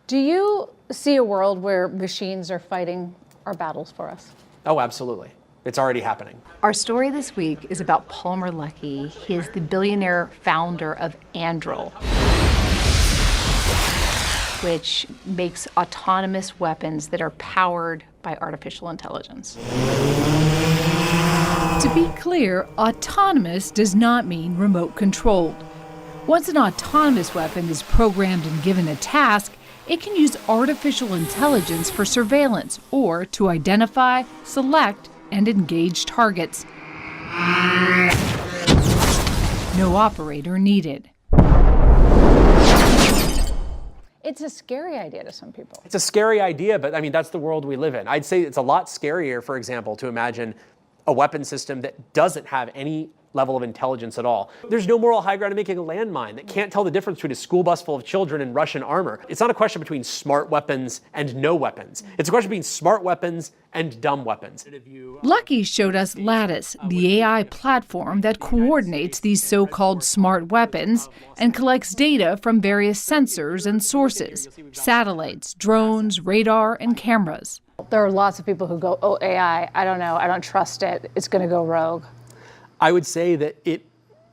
Do you see a world where machines are fighting our battles for us? Oh, absolutely. It's already happening. Our story this week is about Palmer Luckey. He is the billionaire founder of Anduril, which makes autonomous weapons that are powered by artificial intelligence. To be clear, autonomous does not mean remote controlled. Once an autonomous weapon is programmed and given a task, it can use artificial intelligence for surveillance or to identify, select, and engage targets. No operator needed. It's a scary idea to some people. It's a scary idea, but I mean, that's the world we live in. I'd say it's a lot scarier, for example, to imagine a weapon system that doesn't have any level of intelligence at all. There's no moral high ground to making a landmine that can't tell the difference between a school bus full of children and Russian armor. It's not a question between smart weapons and no weapons. It's a question between smart weapons and dumb weapons. Luckey showed us Lattice, the AI platform that coordinates these so-called smart weapons and collects data from various sensors and sources, satellites, drones, radar, and cameras. There are lots of people who go, oh, AI, I don't know, I don't trust it, it's going to go rogue. I would say that it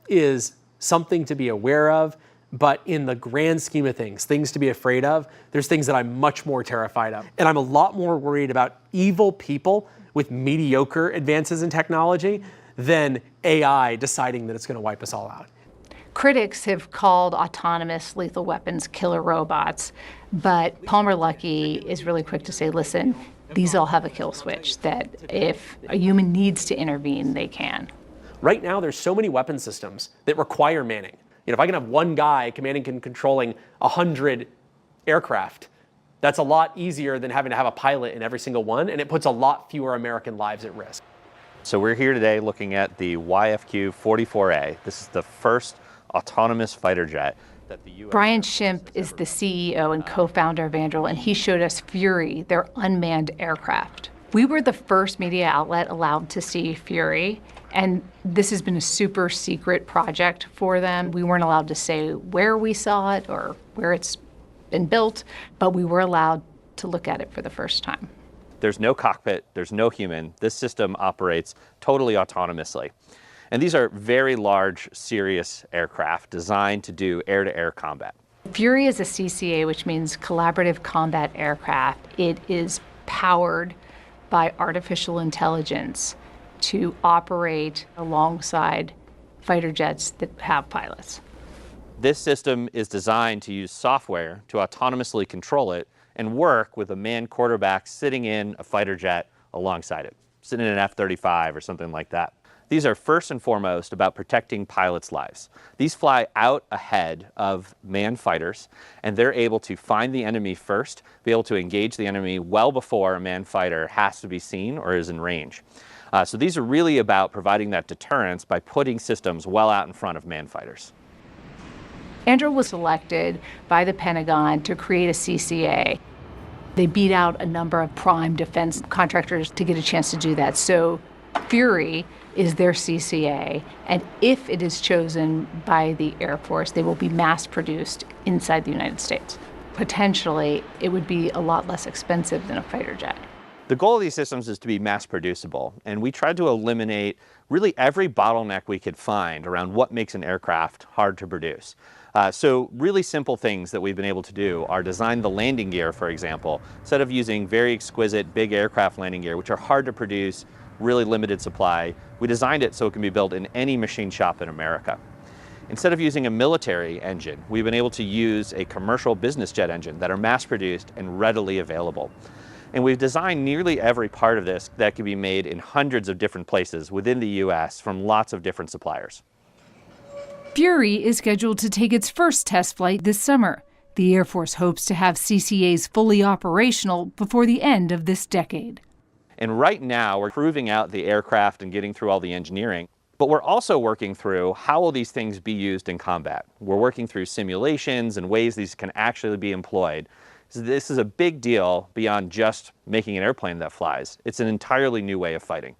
is something to be aware of, but in the grand scheme of things to be afraid of, there's things that I'm much more terrified of. And I'm a lot more worried about evil people with mediocre advances in technology than AI deciding that it's going to wipe us all out. Critics have called autonomous lethal weapons killer robots, but Palmer Luckey is really quick to say, listen, these all have a kill switch, that if a human needs to intervene, they can. Right now, there's so many weapon systems that require manning. If I can have one guy commanding and controlling 100 aircraft, that's a lot easier than having to have a pilot in every single one, and it puts a lot fewer American lives at risk. So we're here today looking at the YFQ-44A. This is the first autonomous fighter jet that the U.S. Brian Schimpf is the CEO and co-founder of Anduril, and he showed us Fury, their unmanned aircraft. We were the first media outlet allowed to see Fury, and this has been a super secret project for them. We weren't allowed to say where we saw it or where it's been built, but we were allowed to look at it for the first time. There's no cockpit, there's no human. This system operates totally autonomously. And these are very large, serious aircraft designed to do air-to-air combat. Fury is a CCA, which means Collaborative Combat Aircraft. It is powered by artificial intelligence to operate alongside fighter jets that have pilots. This system is designed to use software to autonomously control it and work with a manned quarterback sitting in a fighter jet alongside it, sitting in an F-35 or something like that. These are first and foremost about protecting pilots' lives. These fly out ahead of manned fighters, and they're able to find the enemy first, be able to engage the enemy well before a manned fighter has to be seen or is in range. So these are really about providing that deterrence by putting systems well out in front of manned fighters. Anduril was selected by the Pentagon to create a CCA. They beat out a number of prime defense contractors to get a chance to do that. So Fury is their CCA, and if it is chosen by the Air Force, they will be mass produced inside the United States. Potentially, it would be a lot less expensive than a fighter jet. The goal of these systems is to be mass producible, and we tried to eliminate really every bottleneck we could find around what makes an aircraft hard to produce. So really simple things that we've been able to do are design the landing gear, for example. Instead of using very exquisite big aircraft landing gear, which are hard to produce, really limited supply, we designed it so it can be built in any machine shop in America. Instead of using a military engine, we've been able to use a commercial business jet engine that are mass produced and readily available. And we've designed nearly every part of this that can be made in hundreds of different places within the U.S. from lots of different suppliers. Fury is scheduled to take its first test flight this summer. The Air Force hopes to have CCAs fully operational before the end of this decade. And right now, we're proving out the aircraft and getting through all the engineering. But we're also working through how will these things be used in combat. We're working through simulations and ways these can actually be employed. So this is a big deal beyond just making an airplane that flies. It's an entirely new way of fighting.